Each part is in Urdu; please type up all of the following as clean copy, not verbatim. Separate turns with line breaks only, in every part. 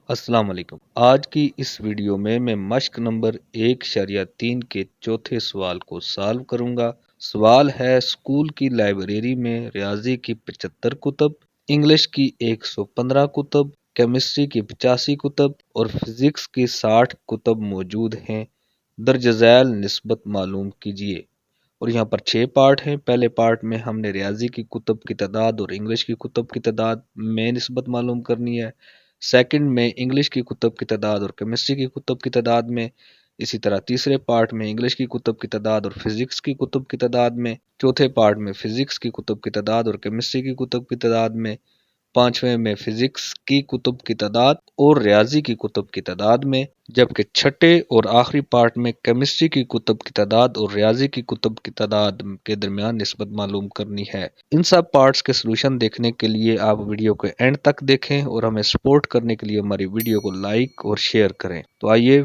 السلام علیکم۔ آج کی اس ویڈیو میں مشق نمبر 1.3 کے چوتھے سوال کو سالو کروں گا۔ سوال ہے اسکول کی لائبریری میں ریاضی کی 75 کتب، انگلش کی 115 کتب، کیمسٹری کی 85 کتب اور فزکس کی 60 کتب موجود ہیں، درج ذیل نسبت معلوم کیجیے۔ اور یہاں پر 6 پارٹ ہیں۔ پہلے پارٹ میں ہم نے ریاضی کی کتب کی تعداد اور انگلش کی کتب کی تعداد میں نسبت معلوم کرنی ہے۔ سیکنڈ میں انگلش کی کتب کی تعداد اور کیمسٹری کی کتب کی تعداد میں، اسی طرح تیسرے پارٹ میں انگلش کی کتب کی تعداد اور فزکس کی کتب کی تعداد میں، چوتھے پارٹ میں فزکس کی کتب کی تعداد اور کیمسٹری کی کتب کی تعداد میں، پانچویں میں فزکس کی کتب کی تعداد اور ریاضی کی کتب کی تعداد میں، جبکہ چھٹے اور آخری پارٹ میں کیمسٹری کی کتب کی تعداد اور ریاضی کی کتب کی تعداد کے درمیان نسبت معلوم کرنی ہے۔ ان سب پارٹس کے سلوشن دیکھنے کے لیے آپ ویڈیو کو اینڈ تک دیکھیں اور ہمیں سپورٹ کرنے کے لیے ہماری ویڈیو کو لائک اور شیئر کریں۔ تو آئیے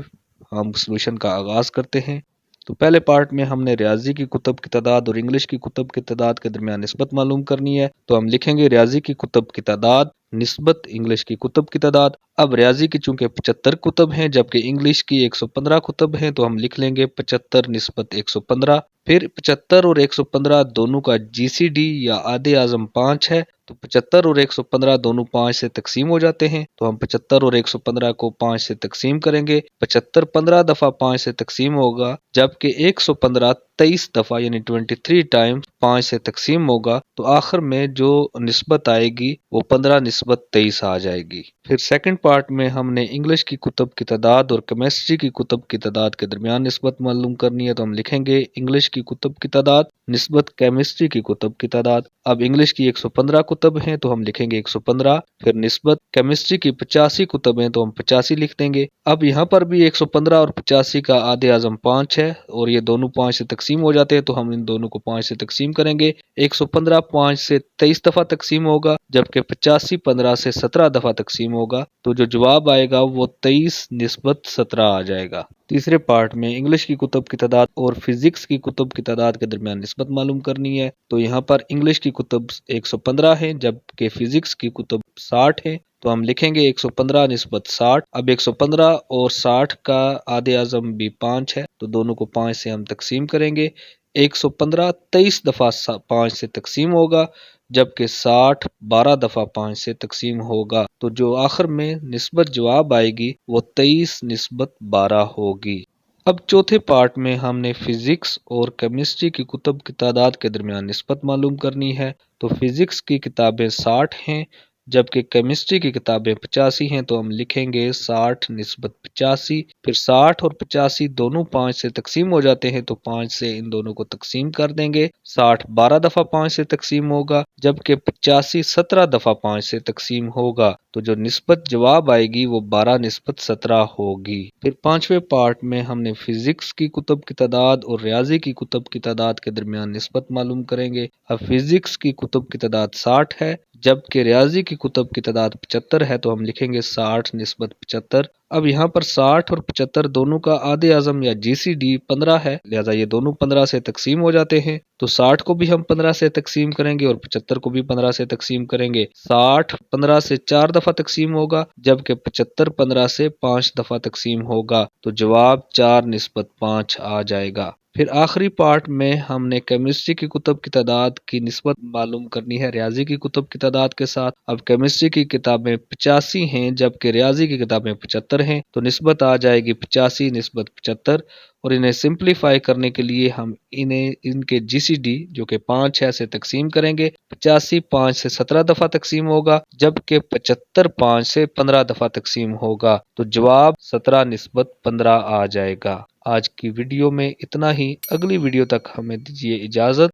ہم سلوشن کا آغاز کرتے ہیں۔ تو پہلے پارٹ میں ہم نے ریاضی کی کتب کی تعداد اور انگلش کی کتب کی تعداد کے درمیان نسبت معلوم کرنی ہے، تو ہم لکھیں گے ریاضی کی کتب کی تعداد نسبت انگلش کی کتب کی تعداد۔ اب ریاضی کی چونکہ 75 کتب ہیں جبکہ انگلش کی 115 کتب ہیں، تو ہم لکھ لیں گے 75 نسبت 115۔ پھر 75 اور 115 دونوں کا جی سی ڈی یا آدھے اعظم 5 ہے، تو 75 اور 115 دونوں 5 سے تقسیم ہو جاتے ہیں، تو ہم 75 اور 115 کو 5 سے تقسیم کریں گے۔ 75 15 دفعہ 5 سے تقسیم ہوگا، جبکہ 115 23 دفعہ یعنی 23 ٹائمز 5 سے تقسیم ہوگا، تو آخر میں جو نسبت آئے گی وہ 15 نسبت 23 آ جائے گی۔ پھر سیکنڈ پارٹ میں ہم نے انگلش کی کتب کی تعداد اور کیمسٹری کی کتب کی تعداد کے درمیان نسبت معلوم کرنی ہے، تو ہم لکھیں گے انگلش کی کتب کی تعداد نسبت کیمسٹری کی کتب کی تعداد۔ اب انگلش کی 115 کتب ہیں تو ہم لکھیں گے 115، پھر نسبت کیمسٹری کی 85 کتب ہیں تو ہم 85 لکھ دیں گے۔ اب یہاں پر بھی 115 اور 85 کا آدھے اعظم 5 ہے اور یہ دونوں 5 سے تقسیم ہو جاتے ہیں، تو ہم ان دونوں کو 5 سے تقسیم کریں گے۔ 115 5 سے 23 دفعہ تقسیم ہوگا، جبکہ 85 15 سے 17 دفعہ تقسیم ہوگا، تو جو جواب آئے گا وہ 23 نسبت 17 آ جائے گا۔ تیسرے پارٹ میں انگلش کی کتب کی تعداد اور فزکس کی کتب کی تعداد کے درمیان نسبت معلوم کرنی ہے، تو یہاں پر انگلش کی کتب 115 ہیں جبکہ فزکس کی کتب 60 ہیں، تو ہم لکھیں گے 115 نسبت 60۔ اب 115 اور 60 کا آدھے اعظم بھی 5 ہے، تو دونوں کو 5 سے ہم تقسیم کریں گے۔ 115 23 دفعہ 5 سے تقسیم ہوگا، جبکہ 60 12 دفعہ 5 سے تقسیم ہوگا، تو جو آخر میں نسبت جواب آئے گی وہ 23 نسبت 12 ہوگی۔ اب چوتھے پارٹ میں ہم نے فزکس اور کیمسٹری کی کتب کی تعداد کے درمیان نسبت معلوم کرنی ہے، تو فزکس کی کتابیں 60 ہیں جبکہ کیمسٹری کی کتابیں 85 ہیں، تو ہم لکھیں گے 60 نسبت 85۔ پھر 60 اور 85 دونوں 5 سے تقسیم ہو جاتے ہیں، تو 5 سے ان دونوں کو تقسیم کر دیں گے۔ 60 12 دفعہ 5 سے تقسیم ہوگا، جبکہ 85 17 دفعہ 5 سے تقسیم ہوگا، تو جو نسبت جواب آئے گی وہ 12 نسبت 17 ہوگی۔ پھر پانچویں پارٹ میں ہم نے فزکس کی کتب کی تعداد اور ریاضی کی کتب کی تعداد کے درمیان نسبت معلوم کریں گے۔ اب فزکس کی کتب کی تعداد 60 ہے جبکہ ریاضی کی کتب کی تعداد 75 ہے، تو ہم لکھیں گے 60 نسبت 75۔ اب یہاں پر 60 اور 75 دونوں کا آدھے اعظم یا جی سی ڈی 15 ہے، لہذا یہ دونوں 15 سے تقسیم ہو جاتے ہیں، تو 60 کو بھی ہم 15 سے تقسیم کریں گے اور 75 کو بھی 15 سے تقسیم کریں گے۔ 60 15 سے 4 دفعہ تقسیم ہوگا، جبکہ 75 15 سے 5 دفعہ تقسیم ہوگا، تو جواب 4 نسبت 5 آ جائے گا۔ پھر آخری پارٹ میں ہم نے کیمسٹری کی کتب کی تعداد کی نسبت معلوم کرنی ہے ریاضی کی کتب کی تعداد کے ساتھ۔ اب کیمسٹری کی کتابیں 85 ہیں جبکہ ریاضی کی کتابیں 75 ہیں، تو نسبت آ جائے گی 85 نسبت 75، اور انہیں سمپلیفائی کرنے کے لیے ہم ان کے جی سی ڈی جو کہ 5 ہے سے تقسیم کریں گے۔ 85 5 سے 17 دفعہ تقسیم ہوگا، جبکہ 75 5 سے 15 دفعہ تقسیم ہوگا، تو جواب 17 نسبت 15 آ جائے گا۔ آج کی ویڈیو میں اتنا ہی، اگلی ویڈیو تک ہمیں دیجیے اجازت۔